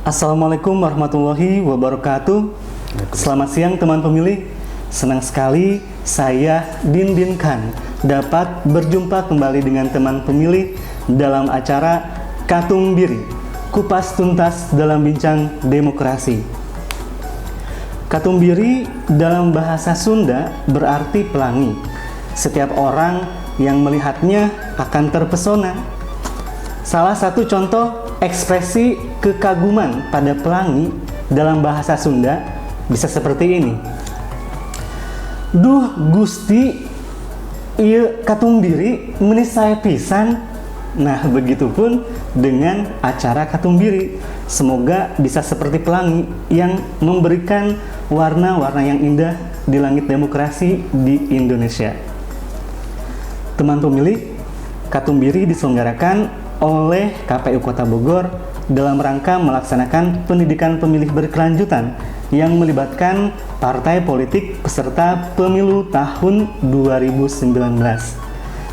Assalamualaikum warahmatullahi wabarakatuh. Selamat siang teman pemilih. Senang sekali saya Din Khan dapat berjumpa kembali dengan teman pemilih dalam acara Katumbiri, kupas tuntas dalam bincang demokrasi. Katumbiri dalam bahasa Sunda berarti pelangi. Setiap orang yang melihatnya akan terpesona. Salah satu contoh ekspresi kekaguman pada pelangi dalam bahasa Sunda bisa seperti ini. Duh Gusti, ieu katumbiri meuni sae pisan. Nah, begitupun dengan acara Katumbiri. Semoga bisa seperti pelangi yang memberikan warna-warna yang indah di langit demokrasi di Indonesia. Teman pemilih, Katumbiri diselenggarakan oleh KPU Kota Bogor dalam rangka melaksanakan pendidikan pemilih berkelanjutan yang melibatkan partai politik peserta pemilu tahun 2019.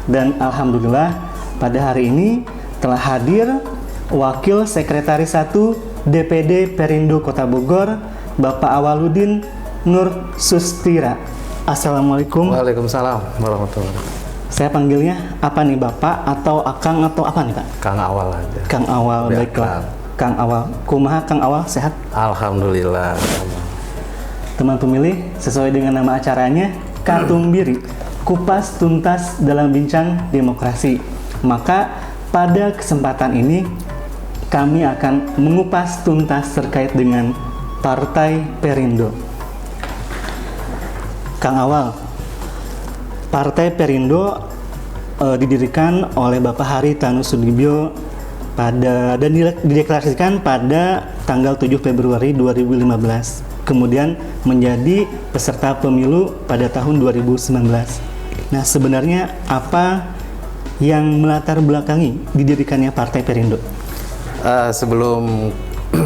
Dan alhamdulillah pada hari ini telah hadir Wakil Sekretaris 1 DPD Perindo Kota Bogor, Bapak Awaludin Nur Sustira. Assalamualaikum. Waalaikumsalam warahmatullahi wabarakatuh. Saya panggilnya apa nih, Bapak atau Akang atau apa nih, Pak? Kang Awal aja. Kang Awal, Ya, baiklah. Kang Awal. Kumaha Kang Awal, sehat? Alhamdulillah. Teman pemilih, sesuai dengan nama acaranya, Katumbiri, kupas tuntas dalam bincang demokrasi. Maka pada kesempatan ini kami akan mengupas tuntas terkait dengan Partai Perindo. Kang Awal, Partai Perindo didirikan oleh Bapak Haritanu Sudibyo dan dideklarasikan pada tanggal 7 Februari 2015. Kemudian menjadi peserta pemilu pada tahun 2019. Nah, sebenarnya apa yang melatar belakangi didirikannya Partai Perindo? Sebelum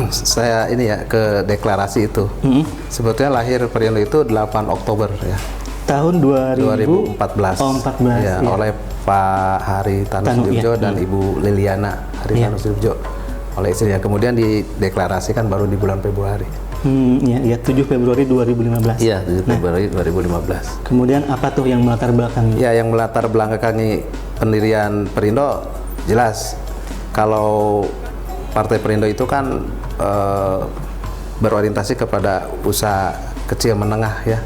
saya ini ya ke deklarasi itu, sebetulnya lahir Perindo itu 8 Oktober ya. Tahun 2014. Oh, 14. Ya, Ya. oleh Pak Haritanu Sudibyo dan Ibu Liliana Haritanu Sudibyo oleh istrinya. Kemudian dideklarasikan baru di bulan Februari. Ya, 7 Februari 2015. Iya, 7 Februari 2015. Kemudian apa tuh yang melatar belakangi? Ya, yang melatar belakangi pendirian Perindo jelas. Kalau Partai Perindo itu kan berorientasi kepada usaha kecil menengah ya.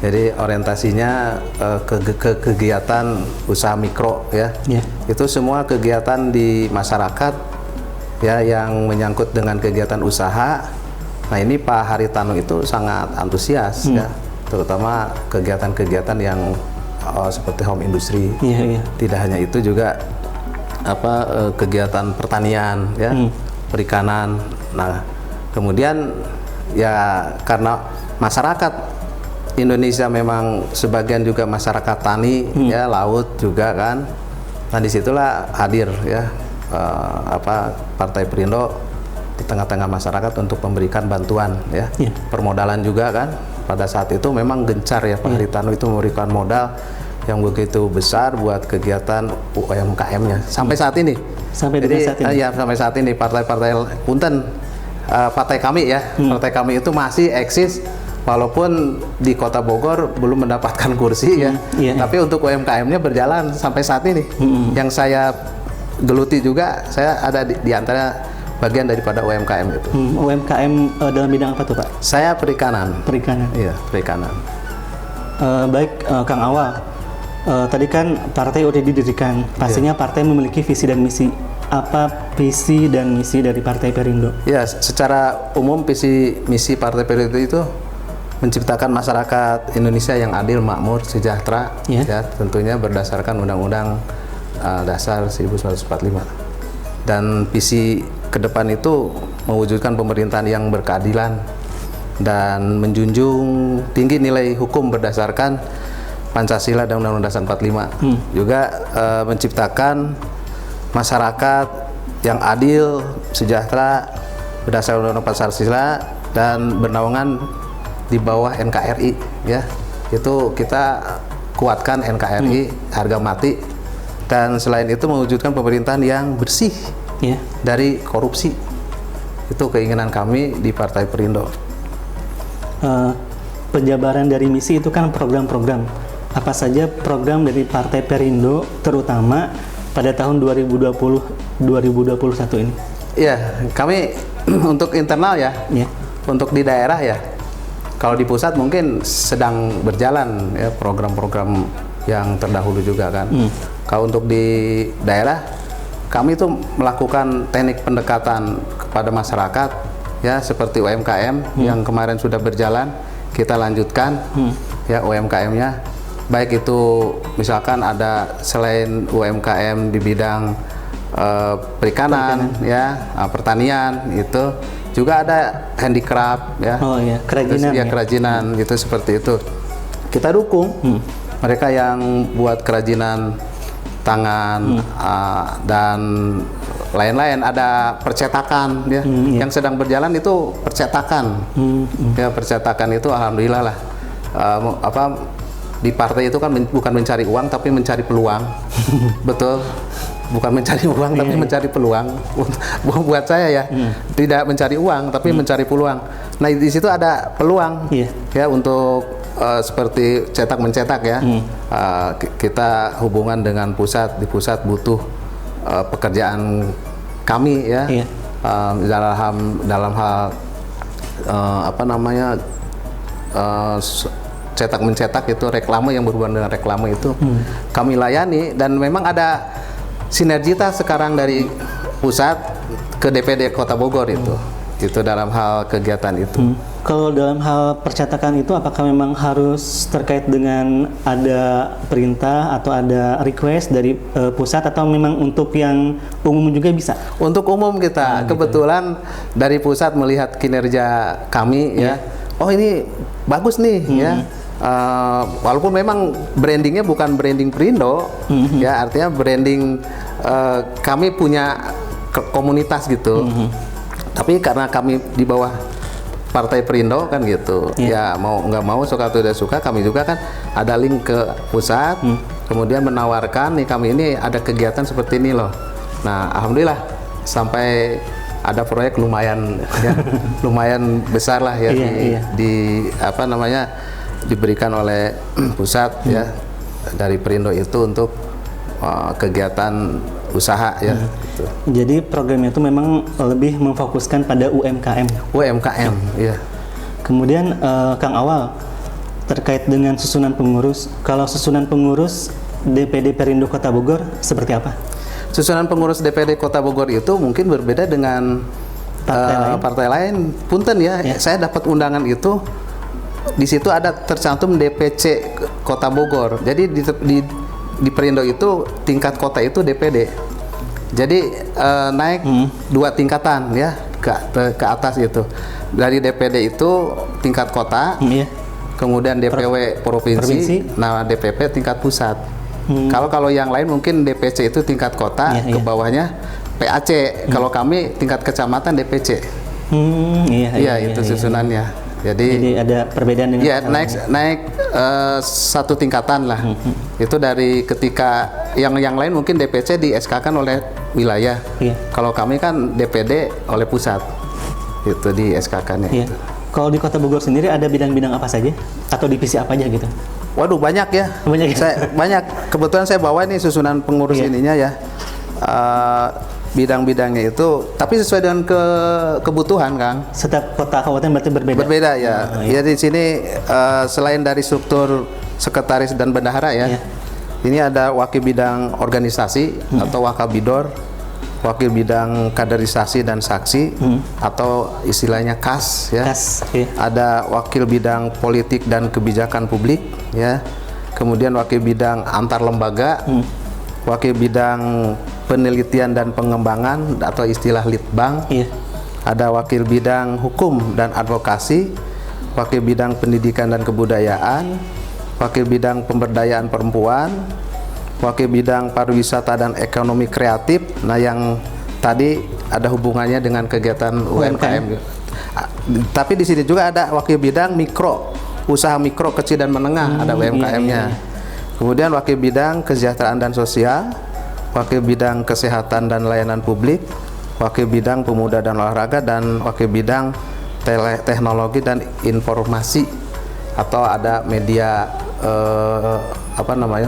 Jadi orientasinya ke kegiatan usaha mikro ya. Itu semua kegiatan di masyarakat ya yang menyangkut dengan kegiatan usaha. Nah, ini Pak Haritanu itu sangat antusias ya, terutama kegiatan-kegiatan yang seperti home industry. Tidak hanya itu juga kegiatan pertanian ya, perikanan. Nah, kemudian ya karena masyarakat Indonesia memang sebagian juga masyarakat tani ya, laut juga kan. Nah, disitulah hadir ya Partai Perindo di tengah-tengah masyarakat untuk memberikan bantuan ya, permodalan juga kan. Pada saat itu memang gencar ya Pak Haritanu itu memberikan modal yang begitu besar buat kegiatan UMKM-nya sampai saat ini. Sampai saat ini partai-partai punten partai kami ya, partai kami itu masih eksis walaupun di Kota Bogor belum mendapatkan kursi ya. Tapi untuk UMKM-nya berjalan sampai saat ini. Yang saya geluti juga, saya ada di antara bagian daripada UMKM itu. UMKM dalam bidang apa tuh, Pak? Saya perikanan. Perikanan. Iya, perikanan. Baik, Kang Awal. Tadi kan partai udah didirikan. Pastinya partai memiliki visi dan misi. Apa visi dan misi dari Partai Perindo? Ya, secara umum visi misi Partai Perindo itu menciptakan masyarakat Indonesia yang adil, makmur, sejahtera, ya tentunya berdasarkan Undang-Undang Dasar 1945. Dan visi ke depan itu mewujudkan pemerintahan yang berkeadilan dan menjunjung tinggi nilai hukum berdasarkan Pancasila dan Undang-Undang Dasar 45. Juga menciptakan masyarakat yang adil, sejahtera berdasarkan Undang-Undang Pancasila dan bernaungan di bawah NKRI ya. Itu kita kuatkan NKRI harga mati, dan selain itu mewujudkan pemerintahan yang bersih dari korupsi. Itu keinginan kami di Partai Perindo. Penjabaran dari misi itu kan program-program. Apa saja program dari Partai Perindo terutama pada tahun 2021 ini? Iya, kami untuk internal ya. Ya. Untuk di daerah ya. Kalau di pusat mungkin sedang berjalan ya program-program yang terdahulu juga kan. Kalau untuk di daerah kami itu melakukan teknik pendekatan kepada masyarakat ya seperti UMKM yang kemarin sudah berjalan, kita lanjutkan ya UMKM-nya. Baik itu misalkan ada selain UMKM di bidang perikanan ya, pertanian itu juga ada handicraft ya. Oh iya, kerajinan. Ya, kerajinan gitu seperti itu. Kita dukung mereka yang buat kerajinan tangan dan lain-lain, ada percetakan ya. Yang sedang berjalan itu percetakan. Ya, percetakan itu alhamdulillah lah. Di partai itu kan bukan mencari uang tapi mencari peluang. Betul. Bukan mencari uang tapi mencari peluang. Buat saya ya, tidak mencari uang tapi mencari peluang. Nah, di situ ada peluang ya untuk seperti cetak mencetak ya. Kita hubungan dengan pusat, di pusat butuh pekerjaan kami ya. Dalam hal cetak mencetak itu reklame, yang berhubungan dengan reklame itu kami layani, dan memang ada sinergitas sekarang dari pusat ke DPD Kota Bogor itu dalam hal kegiatan itu. Kalau dalam hal percetakan itu apakah memang harus terkait dengan ada perintah atau ada request dari pusat, atau memang untuk yang umum juga bisa? Untuk umum kita kebetulan dari pusat melihat kinerja kami ya. Oh, ini bagus nih ya. Walaupun memang brandingnya bukan branding Perindo ya, artinya branding kami punya komunitas gitu. Tapi karena kami di bawah Partai Perindo kan gitu, ya mau nggak mau, suka atau tidak suka, kami juga kan ada link ke pusat, kemudian menawarkan nih kami ini ada kegiatan seperti ini loh. Nah, alhamdulillah sampai ada proyek lumayan ya, lumayan besar lah ya diberikan oleh pusat ya dari Perindo itu untuk kegiatan usaha ya. Gitu. Jadi programnya itu memang lebih memfokuskan pada UMKM. UMKM, ya. Kemudian Kang Awal, terkait dengan susunan pengurus, kalau susunan pengurus DPD Perindo Kota Bogor seperti apa? Susunan pengurus DPD Kota Bogor itu mungkin berbeda dengan partai lain. Punten ya, saya dapat undangan itu. Di situ ada tercantum DPC Kota Bogor. Jadi di Perindo itu tingkat kota itu DPD. Jadi naik 2 tingkatan ya ke atas itu. Dari DPD itu tingkat kota, kemudian DPW provinsi, nah DPP tingkat pusat. Kalau yang lain mungkin DPC itu tingkat kota, ke bawahnya PAC. Kalau kami tingkat kecamatan DPC. Itu susunannya. Jadi ada perbedaan dengan naik 1 tingkatan lah. Itu dari ketika yang lain mungkin DPC di SK-kan oleh wilayah. Kalau kami kan DPD oleh pusat. Itu di SK-kan ya. Kalau di Kota Bogor sendiri ada bidang-bidang apa saja atau divisi apa aja gitu? Waduh, banyak ya. Banyak. Kebetulan saya bawa nih susunan pengurus ininya ya. Bidang-bidangnya itu, tapi sesuai dengan kebutuhan, Kang. Setiap kota kabupaten berarti berbeda. Berbeda ya. Ya di sini selain dari struktur sekretaris dan bendahara ya, ini ada wakil bidang organisasi atau wakabidor, wakil bidang kaderisasi dan saksi atau istilahnya KAS ya. Ada wakil bidang politik dan kebijakan publik ya. Kemudian wakil bidang antar lembaga, wakil bidang penelitian dan pengembangan atau istilah litbang, ada wakil bidang hukum dan advokasi, wakil bidang pendidikan dan kebudayaan, wakil bidang pemberdayaan perempuan, wakil bidang pariwisata dan ekonomi kreatif. Nah, yang tadi ada hubungannya dengan kegiatan UMKM. Tapi di sini juga ada wakil bidang mikro, usaha mikro, kecil dan menengah, ada UMKM-nya. Kemudian wakil bidang kesejahteraan dan sosial, wakil bidang kesehatan dan layanan publik, wakil bidang pemuda dan olahraga, dan wakil bidang teknologi dan informasi, atau ada media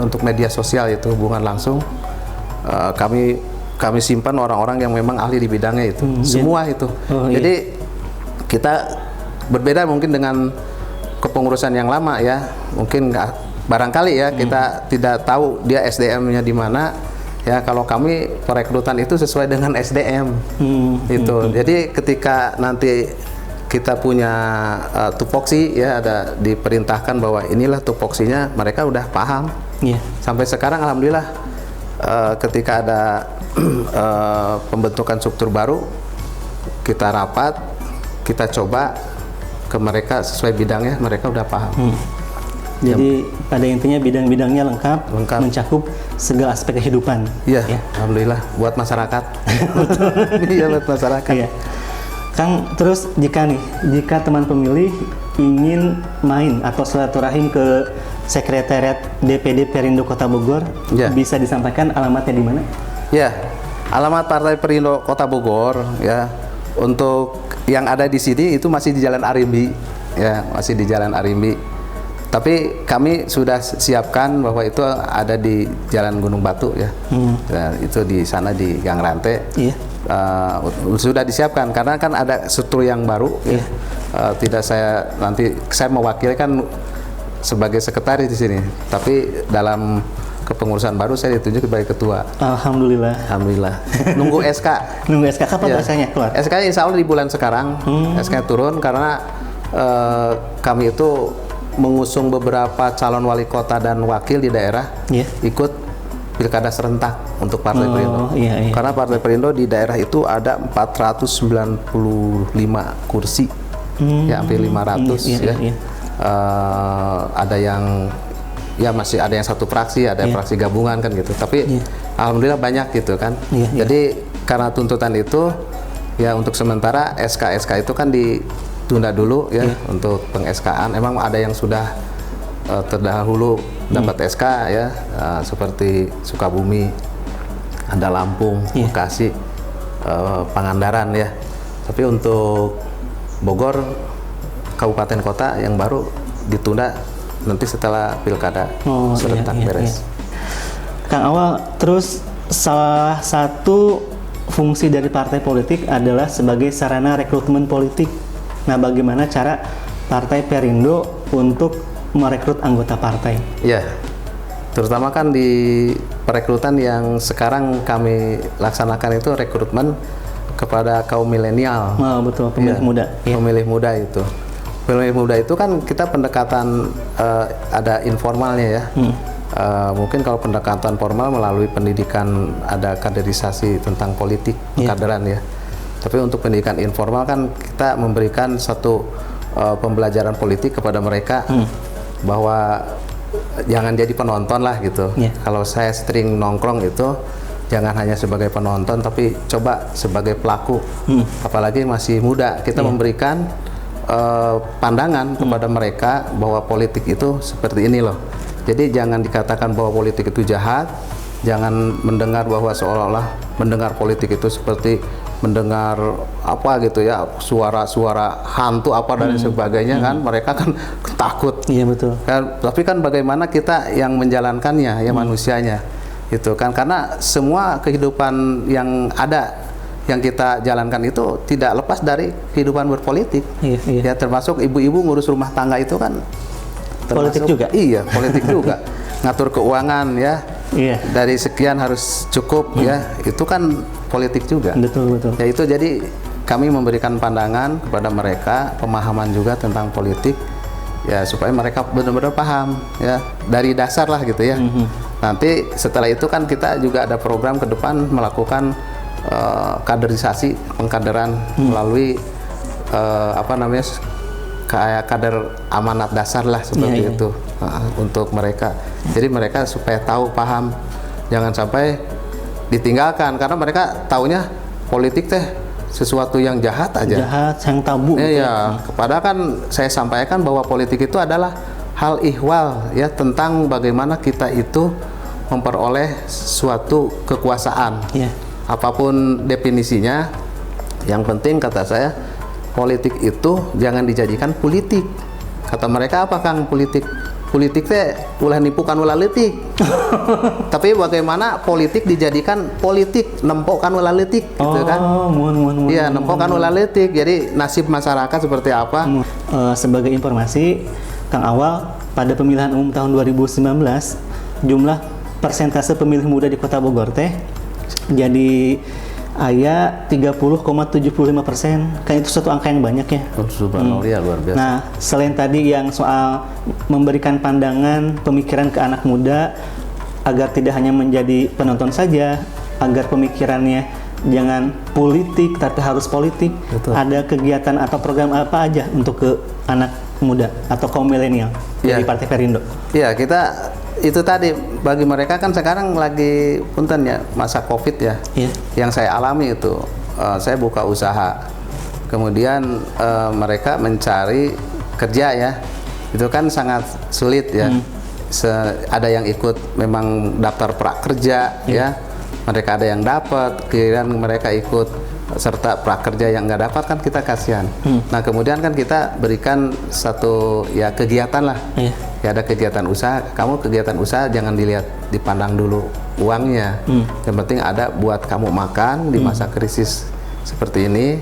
untuk media sosial, itu hubungan langsung. Kami simpan orang-orang yang memang ahli di bidangnya itu, semua itu. Jadi kita berbeda mungkin dengan kepengurusan yang lama ya, mungkin barangkali ya kita tidak tahu dia SDM-nya di mana ya. Kalau kami perekrutan itu sesuai dengan SDM itu. Jadi ketika nanti kita punya tupoksi ya, ada diperintahkan bahwa inilah tupoksinya, mereka udah paham. Sampai sekarang alhamdulillah ketika ada pembentukan struktur baru, kita rapat, kita coba ke mereka sesuai bidangnya, mereka udah paham. Jadi pada intinya bidang-bidangnya lengkap, mencakup segala aspek kehidupan. Iya, alhamdulillah buat masyarakat. Iya, buat masyarakat. Iya. Kang, terus jika teman pemilih ingin main atau silaturahim ke Sekretariat DPD Perindo Kota Bogor, bisa disampaikan alamatnya di mana? Ya, alamat Partai Perindo Kota Bogor ya. Untuk yang ada di sini itu masih di Jalan Arimbi, ya, masih di Jalan Arimbi. Tapi kami sudah siapkan bahwa itu ada di Jalan Gunung Batu ya. Itu di sana di Gang Rantai. Sudah disiapkan karena kan ada struktur yang baru. Tidak nanti saya mewakili kan sebagai sekretaris di sini. Tapi dalam kepengurusan baru saya ditunjuk sebagai ketua. Alhamdulillah. Nunggu SK. Nunggu SK kapan biasanya keluar? SK insya Allah di bulan sekarang. SK turun karena kami itu mengusung beberapa calon wali kota dan wakil di daerah ikut pilkada serentak untuk Partai Perindo. Karena Partai Perindo di daerah itu ada 495 kursi, ya hampir 500 ada yang masih ada yang satu fraksi, ada fraksi gabungan kan gitu. Tapi alhamdulillah banyak gitu kan. Jadi karena tuntutan itu ya untuk sementara SK itu kan ditunda dulu ya untuk peng-SK-an. Emang ada yang sudah terdahulu dapat SK ya, seperti Sukabumi, ada Lampung, Bekasi, Pangandaran ya. Tapi untuk Bogor kabupaten kota yang baru ditunda nanti setelah pilkada serentak beres. Kang Awal, terus salah satu fungsi dari partai politik adalah sebagai sarana rekrutmen politik. Nah, bagaimana cara Partai Perindo untuk merekrut anggota partai? Ya, terutama kan di perekrutan yang sekarang kami laksanakan itu rekrutmen kepada kaum milenial. Betul, pemilih muda. Pemilih muda itu. Pemilih muda itu kan kita pendekatan ada informalnya ya. Mungkin kalau pendekatan formal melalui pendidikan ada kaderisasi tentang politik, kaderan ya. Tapi untuk pendidikan informal kan kita memberikan satu pembelajaran politik kepada mereka bahwa jangan jadi penonton lah gitu. Kalau saya sering nongkrong itu jangan hanya sebagai penonton tapi coba sebagai pelaku. Apalagi masih muda, kita memberikan pandangan kepada mereka bahwa politik itu seperti ini loh. Jadi jangan dikatakan bahwa politik itu jahat, jangan mendengar bahwa seolah-olah mendengar politik itu seperti mendengar apa gitu ya, suara-suara hantu apa dan sebagainya kan, mereka kan takut. Iya betul. Kan, tapi kan bagaimana kita yang menjalankannya ya manusianya itu kan, karena semua kehidupan yang ada yang kita jalankan itu tidak lepas dari kehidupan berpolitik. Ya termasuk ibu-ibu ngurus rumah tangga itu kan politik juga. Iya, politik juga. Ngatur keuangan ya. Dari sekian harus cukup ya. Itu kan politik juga. Betul. Ya itu jadi kami memberikan pandangan kepada mereka, pemahaman juga tentang politik ya supaya mereka benar-benar paham ya dari dasar lah gitu ya. Nanti setelah itu kan kita juga ada program ke depan melakukan kaderisasi, pengkaderan melalui kayak kader amanat dasar lah seperti itu untuk mereka. Jadi mereka supaya tahu, paham, jangan sampai ditinggalkan karena mereka taunya politik teh sesuatu yang jahat aja. Jahat, yang tabu. Iya, kepada kan saya sampaikan bahwa politik itu adalah hal ihwal ya tentang bagaimana kita itu memperoleh suatu kekuasaan. Apapun definisinya, Yang penting kata saya, politik itu jangan dijadikan politik. Kata mereka apa Kang politik? Politik teh ulah nipukan ulah leutik. Tapi bagaimana politik dijadikan politik, nempokan ulah leutik gitu kan? Iya, nempokan ulah leutik. Jadi nasib masyarakat seperti apa? Sebagai informasi, Kang Awal, pada pemilihan umum tahun 2019, jumlah persentase pemilih muda di Kota Bogor teh jadi aya 30,75%. Kan itu suatu angka yang banyak ya. Subhanallah, luar biasa. Nah, selain tadi yang soal memberikan pandangan, pemikiran ke anak muda agar tidak hanya menjadi penonton saja, agar pemikirannya jangan politik tapi harus politik. Betul. Ada kegiatan atau program apa aja untuk ke anak muda atau kaum milenial dari Partai Perindo? Iya, kita itu tadi bagi mereka kan sekarang lagi punten ya masa Covid ya. Yang saya alami itu saya buka usaha, kemudian mereka mencari kerja ya, itu kan sangat sulit ya. Ada yang ikut memang daftar prakerja ya, mereka ada yang dapat, kemudian mereka ikut serta prakerja yang nggak dapat, kan kita kasihan. Nah kemudian kan kita berikan satu ya kegiatan lah. Ya ada kegiatan usaha, kamu kegiatan usaha jangan dipandang dulu uangnya. Yang penting ada buat kamu makan di masa krisis seperti ini,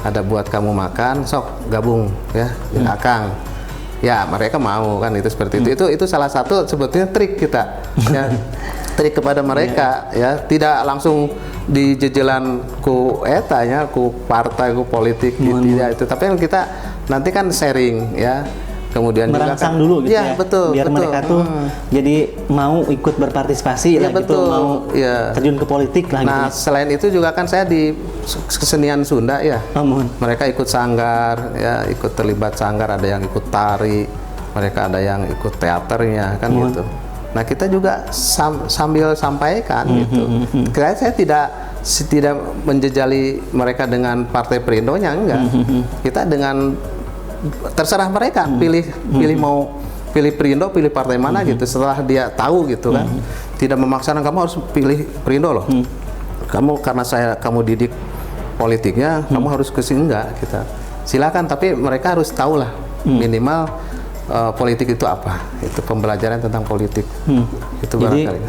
ada buat kamu makan, sok gabung ya, Akang. Ya mereka mau kan itu seperti itu. Itu salah satu sebetulnya trik kita ya. Trik kepada mereka ya, tidak langsung di jejelan ku etanya, ku partai, ku politik tidak itu, tapi kan kita nanti kan sharing ya, kemudian merangsang juga kan, dulu gitu ya, betul, biar betul. mereka tuh jadi mau ikut berpartisipasi ya, lah betul. gitu, mau terjun ke politik lah. Nah gitu. Selain itu juga kan saya di kesenian Sunda ya, mereka ikut sanggar ya, ikut terlibat sanggar, ada yang ikut tari, mereka ada yang ikut teaternya kan gitu. Nah kita juga sambil sampaikan gitu. Saya tidak menjejali mereka dengan Partai Perindo-nya, enggak. Kita dengan terserah mereka pilih mau pilih Perindo, pilih partai mana gitu. Setelah dia tahu gitu kan, tidak memaksakan kamu harus pilih Perindo loh. Kamu karena kamu didik politiknya, kamu harus ke sini, enggak kita. Silakan, tapi mereka harus tahu lah minimal. Politik itu apa? Itu pembelajaran tentang politik. Itu jadi, barangkali.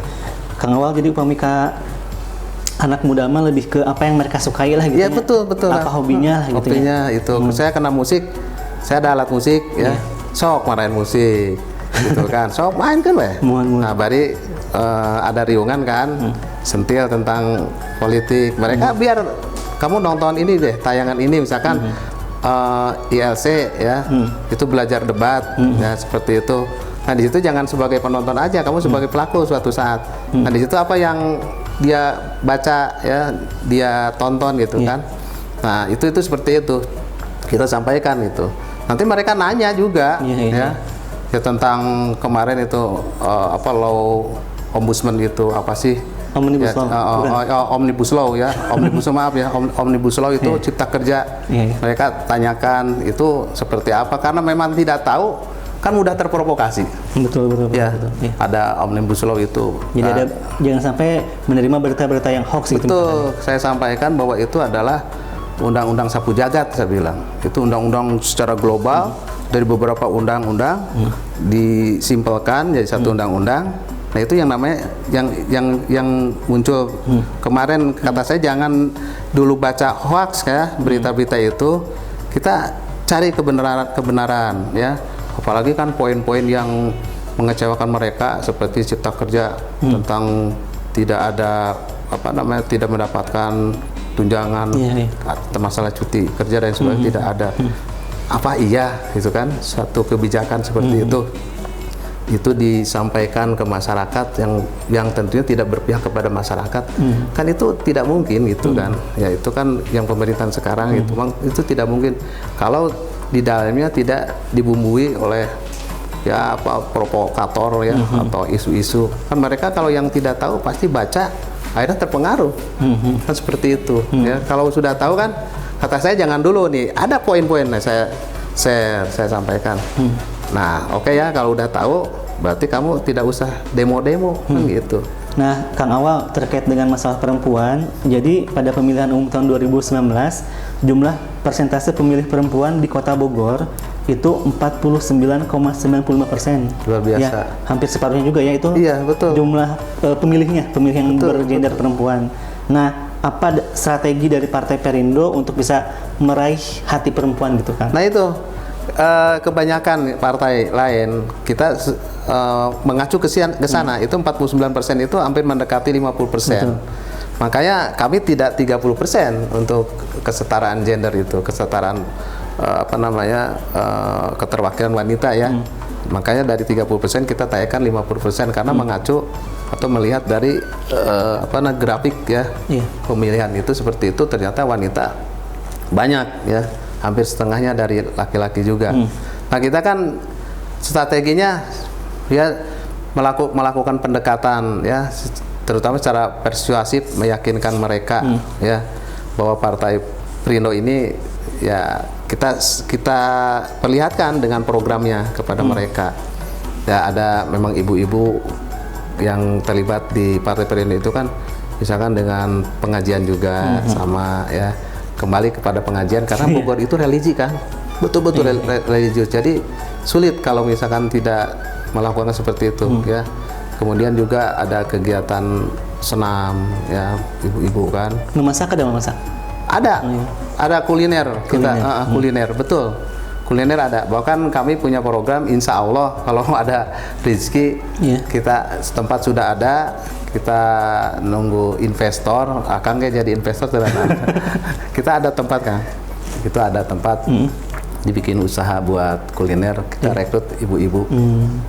Kang Awal, jadi upamika anak muda mah lebih ke apa yang mereka sukai lah gitu. Ya betul. Apa hobinya lah gitu. Hobinya itu. Saya kena musik, saya ada alat musik ya. Sok marahin musik, gitu kan. Sok main kan weh. Nah bari ada riungan kan, sentil tentang politik. Mereka biar kamu nonton ini deh, tayangan ini misalkan. ILC ya, itu belajar debat ya seperti itu. Nah di situ jangan sebagai penonton aja, kamu sebagai pelaku suatu saat. Nah di situ apa yang dia baca ya, dia tonton gitu kan. Nah itu seperti itu kita sampaikan itu. Nanti mereka nanya juga ya tentang kemarin itu apa law ombudsman itu apa sih? Omnibus Law. Omnibus Law ya, Omnibus maaf ya, Omnibus Law itu cipta kerja. Mereka tanyakan itu seperti apa, karena memang tidak tahu kan mudah terprovokasi. Betul. Ada Omnibus Law itu. Jadi jangan sampai menerima berita-berita yang hoax gitu. Betul. Saya sampaikan bahwa itu adalah undang-undang sapu jagat, saya bilang. Itu undang-undang secara global dari beberapa undang-undang disimpelkan jadi satu undang-undang. Nah itu yang namanya yang muncul kemarin, kata saya jangan dulu baca hoax ya, berita-berita itu, kita cari kebenaran ya, apalagi kan poin-poin yang mengecewakan mereka seperti cipta kerja tentang tidak ada tidak mendapatkan tunjangan, masalah cuti kerja dan sebagainya tidak ada. Apa iya gitu kan, satu kebijakan seperti itu disampaikan ke masyarakat yang tentunya tidak berpihak kepada masyarakat, kan itu tidak mungkin gitu kan. Ya itu kan yang pemerintahan sekarang itu tidak mungkin kalau di dalamnya tidak dibumbui oleh ya apa provokator ya atau isu-isu. Kan mereka kalau yang tidak tahu pasti baca akhirnya terpengaruh. Kan seperti itu ya. Kalau sudah tahu kan, kata saya jangan dulu nih, ada poin-poin saya sampaikan. Nah, oke ya, kalau udah tahu berarti kamu tidak usah demo-demo kan gitu. Nah, Kang Awal, terkait dengan masalah perempuan, jadi pada pemilihan umum tahun 2019 jumlah persentase pemilih perempuan di Kota Bogor itu 49,95%. Luar biasa. Ya, hampir separuhnya juga ya itu. Iya, betul. Jumlah pemilih yang Betul, bergender perempuan. Nah, apa strategi dari Partai Perindo untuk bisa meraih hati perempuan gitu kan? Nah itu kebanyakan partai lain kita mengacu ke sana itu 49% itu hampir mendekati 50%. Betul. Makanya kami tidak 30% untuk kesetaraan gender itu, kesetaraan keterwakilan wanita ya. Makanya dari 30% kita tayakan 50% karena mengacu atau melihat dari grafik ya. Pemilihan itu seperti itu, ternyata wanita banyak ya, hampir setengahnya dari laki-laki juga. Nah, kita kan strateginya ya melakukan pendekatan ya, terutama secara persuasif, meyakinkan mereka ya bahwa Partai Perindo ini ya kita perlihatkan dengan programnya kepada mereka. Ya ada memang ibu-ibu yang terlibat di Partai Perindo itu kan, misalkan dengan pengajian juga sama ya, kembali kepada pengajian karena Bogor itu religi kan, betul-betul religius. Jadi sulit kalau misalkan tidak melakukan seperti itu ya. Kemudian juga ada kegiatan senam ya, ibu-ibu kan. Memasak ada memasak? Ada kuliner kita, kuliner betul. Kuliner ada. Bahkan kami punya program, insya Allah kalau ada rezeki kita setempat sudah ada. Kita nunggu investor, akan jadi investor ternyata. Kita ada tempat kan, itu ada tempat dibikin usaha buat kuliner. Kita rekrut ibu-ibu,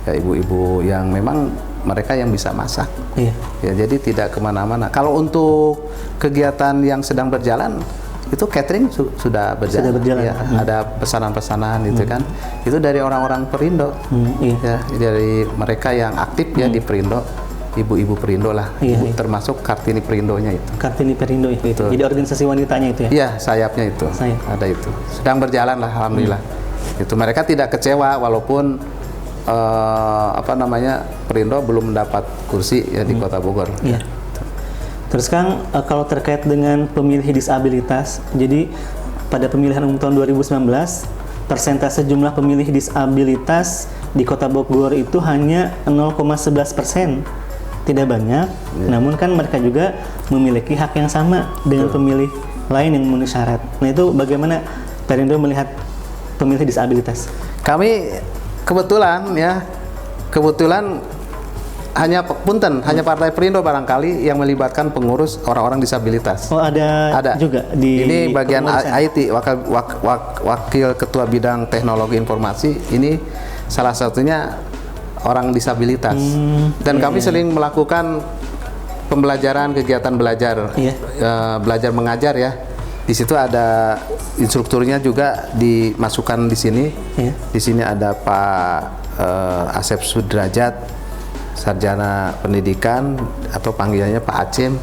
ya ibu-ibu yang memang mereka yang bisa masak. Ya jadi tidak kemana-mana. Kalau untuk kegiatan yang sedang berjalan, itu catering sudah berjalan. Ya, ada pesanan-pesanan itu kan. Itu dari orang-orang Perindo, ya dari mereka yang aktif ya di Perindo. Ibu-ibu Perindo lah, termasuk Kartini Perindonya itu. Kartini Perindo itu. Jadi organisasi wanitanya itu ya? Iya, sayapnya itu. Ada itu. Sedang berjalan lah, alhamdulillah. Itu mereka tidak kecewa walaupun Perindo belum mendapat kursi ya di Kota Bogor. Iya. Terus Kang, kalau terkait dengan pemilih disabilitas, jadi pada pemilihan umum tahun 2019, persentase jumlah pemilih disabilitas di Kota Bogor itu hanya 0,11%. Tidak banyak, namun kan mereka juga memiliki hak yang sama dengan pemilih lain yang memenuhi syarat. Nah itu bagaimana Perindo melihat pemilih disabilitas? Kami kebetulan hanya Partai Perindo barangkali yang melibatkan pengurus orang-orang disabilitas. Oh ada juga di ini bagian IT, wakil ketua bidang teknologi informasi, ini salah satunya orang disabilitas. Dan kami sering melakukan pembelajaran, kegiatan belajar, belajar mengajar ya. Di situ ada instrukturnya juga dimasukkan di sini. Di sini ada Pak Asep Sudrajat, sarjana pendidikan atau panggilannya Pak Acem.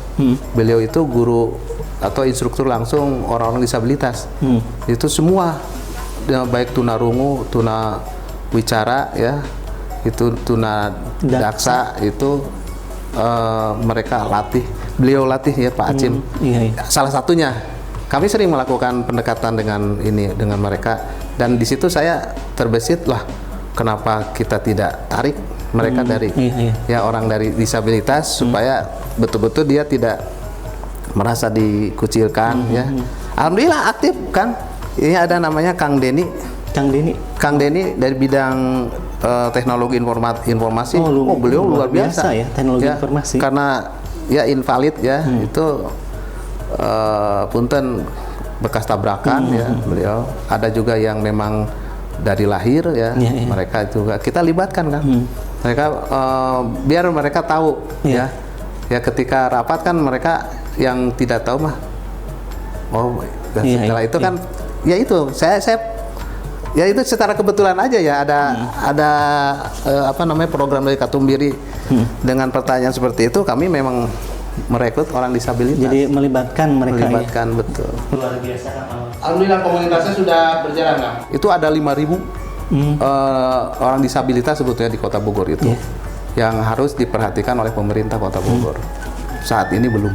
Beliau itu guru atau instruktur langsung orang-orang disabilitas. Itu semua, baik tunarungu, tuna wicara ya, itu tuna daksa itu mereka latih. Beliau latih ya Pak Acem. Salah satunya. Kami sering melakukan pendekatan dengan mereka, dan di situ saya terbesit lah, kenapa kita tidak tarik mereka dari ya orang dari disabilitas supaya betul-betul dia tidak merasa dikucilkan ya. Alhamdulillah aktif kan. Ini ada namanya Kang Deni dari bidang teknologi informasi. Beliau luar biasa ya teknologi informasi. Karena ya invalid ya, itu punten bekas tabrakan ya beliau. Ada juga yang memang dari lahir ya, mereka juga kita libatkan kan. Mereka biar mereka tahu ya ketika rapat kan mereka yang tidak tahu mah setelah itu kan ya itu saya ya itu secara kebetulan aja ya ada program dari Katumbiri dengan pertanyaan seperti itu, kami memang merekrut orang disabilitas. Jadi melibatkan mereka. Betul. Luar biasa. Alhamdulillah komunitasnya sudah berjalan kan. Itu ada 5.000 orang disabilitas sebetulnya di Kota Bogor itu yang harus diperhatikan oleh pemerintah Kota Bogor. Saat ini belum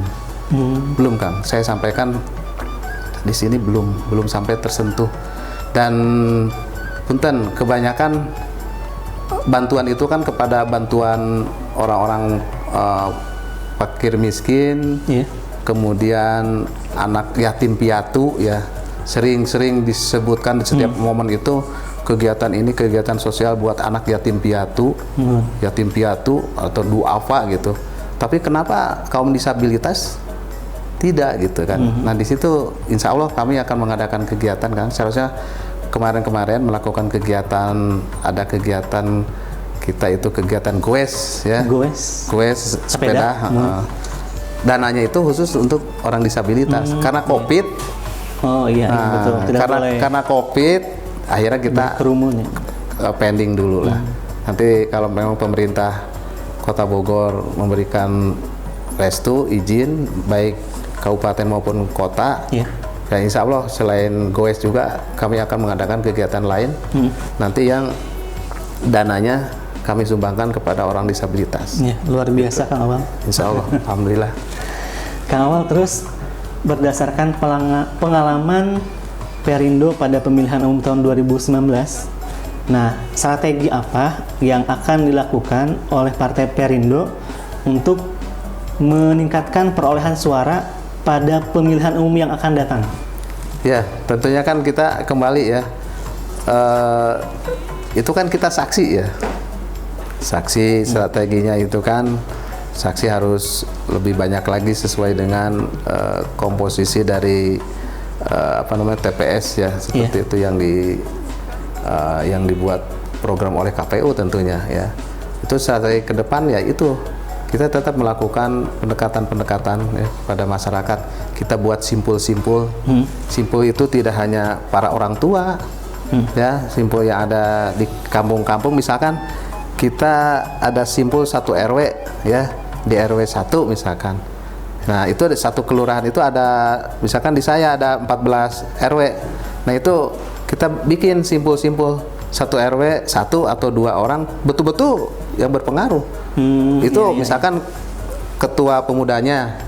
Kang. Saya sampaikan di sini belum sampai tersentuh. Dan punten, kebanyakan bantuan itu kan kepada bantuan orang-orang fakir miskin, kemudian anak yatim piatu ya, sering disebutkan di setiap momen itu kegiatan ini kegiatan sosial buat anak yatim piatu atau duafa gitu. Tapi kenapa kaum disabilitas tidak gitu kan? Nah di situ insya Allah kami akan mengadakan kegiatan kan. Seharusnya kemarin melakukan kegiatan, ada kegiatan kita itu kegiatan goes ya, goes sepeda. Dananya itu khusus untuk orang disabilitas karena COVID. Oh iya, betul. Tidak boleh. Karena COVID akhirnya kita kerumun pending dulu lah. Nanti kalau memang pemerintah Kota Bogor memberikan restu izin baik kabupaten maupun kota, ya insya Allah selain goes juga kami akan mengadakan kegiatan lain nanti yang dananya kami sumbangkan kepada orang disabilitas. Ya, luar biasa Kang Awal. Insya Allah, alhamdulillah. Kang Awal, terus berdasarkan pengalaman Perindo pada pemilihan umum tahun 2019, nah strategi apa yang akan dilakukan oleh Partai Perindo untuk meningkatkan perolehan suara pada pemilihan umum yang akan datang? Ya, tentunya kan kita kembali ya, itu kan kita saksi ya. Saksi strateginya itu kan saksi harus lebih banyak lagi sesuai dengan komposisi dari TPS ya, seperti itu yang dibuat program oleh KPU tentunya ya. Itu strategi ke depan ya, itu kita tetap melakukan pendekatan ya, pada masyarakat. Kita buat simpul-simpul. Simpul itu tidak hanya para orang tua ya, simpul yang ada di kampung-kampung, misalkan kita ada simpul satu RW ya, di RW 1 misalkan. Nah itu ada satu kelurahan itu ada, misalkan di saya ada 14 RW. Nah itu kita bikin simpul-simpul satu RW 1 atau 2 orang betul-betul yang berpengaruh. Itu misalkan ketua pemudanya,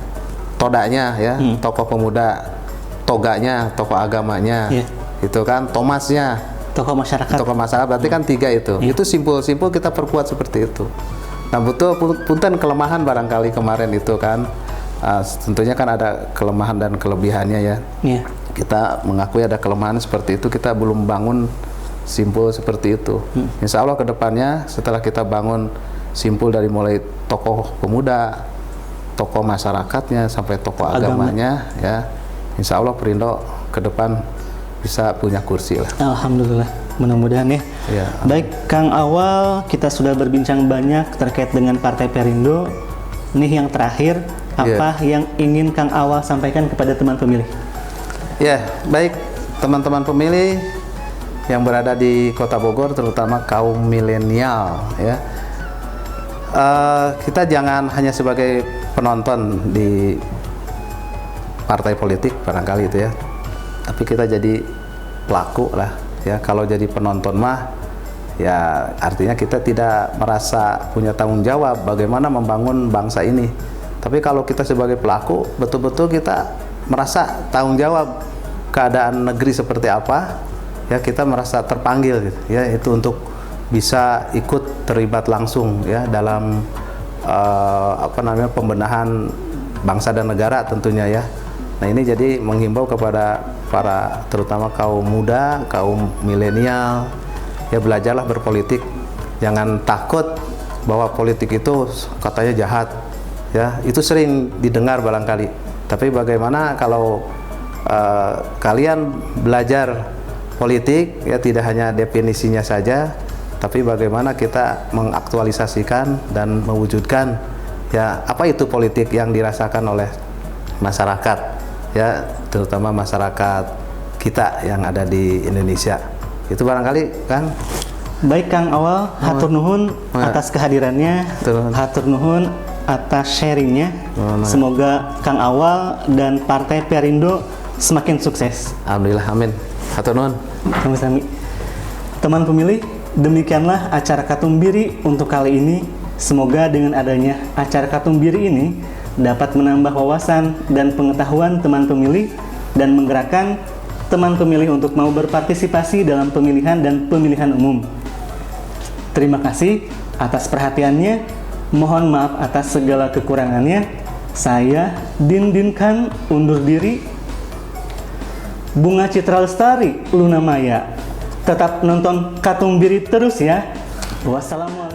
todanya ya, tokoh pemuda, toganya, tokoh agamanya, itu kan Thomasnya, tokoh masyarakat berarti kan 3 itu. Itu simpul-simpul kita perkuat seperti itu. Nah betul punten kelemahan barangkali kemarin itu kan, tentunya kan ada kelemahan dan kelebihannya ya. Kita mengakui ada kelemahan seperti itu, kita belum bangun simpul seperti itu. Insya Allah kedepannya setelah kita bangun simpul dari mulai tokoh pemuda, tokoh masyarakatnya sampai tokoh agamanya ya, insya Allah Perindo ke depan bisa punya kursi lah. Alhamdulillah, mudah-mudahan ya. Baik Kang Awal, kita sudah berbincang banyak terkait dengan Partai Perindo. Nih yang terakhir, apa yang ingin Kang Awal sampaikan kepada teman pemilih? Ya, baik teman-teman pemilih yang berada di Kota Bogor, terutama kaum milenial ya. Kita jangan hanya sebagai penonton di partai politik barangkali itu ya, tapi kita jadi pelaku lah ya. Kalau jadi penonton mah ya artinya kita tidak merasa punya tanggung jawab bagaimana membangun bangsa ini. Tapi kalau kita sebagai pelaku betul-betul kita merasa tanggung jawab keadaan negeri seperti apa ya, kita merasa terpanggil gitu ya, itu untuk bisa ikut terlibat langsung ya dalam pembenahan bangsa dan negara tentunya ya. Nah ini jadi menghimbau kepada para terutama kaum muda, kaum milenial ya, belajarlah berpolitik, jangan takut bahwa politik itu katanya jahat ya, itu sering didengar barangkali. Tapi bagaimana kalau kalian belajar politik ya, tidak hanya definisinya saja, tapi bagaimana kita mengaktualisasikan dan mewujudkan ya apa itu politik yang dirasakan oleh masyarakat ya, terutama masyarakat kita yang ada di Indonesia. Itu barangkali kan. Baik Kang Awal, hatur nuhun atas kehadirannya, hatur nuhun atas sharingnya. Semoga Kang Awal dan Partai Perindo semakin sukses. Alhamdulillah, amin. Hatur nuhun. Sami-sami. Teman pemilih, demikianlah acara Katumbiri untuk kali ini. Semoga dengan adanya acara Katumbiri ini dapat menambah wawasan dan pengetahuan teman pemilih dan menggerakkan teman pemilih untuk mau berpartisipasi dalam pemilihan dan pemilihan umum. Terima kasih atas perhatiannya. Mohon maaf atas segala kekurangannya. Saya Din Khan undur diri. Bunga Citra Lestari, Luna Maya. Tetap nonton Katumbiri terus ya. Wassalamualaikum.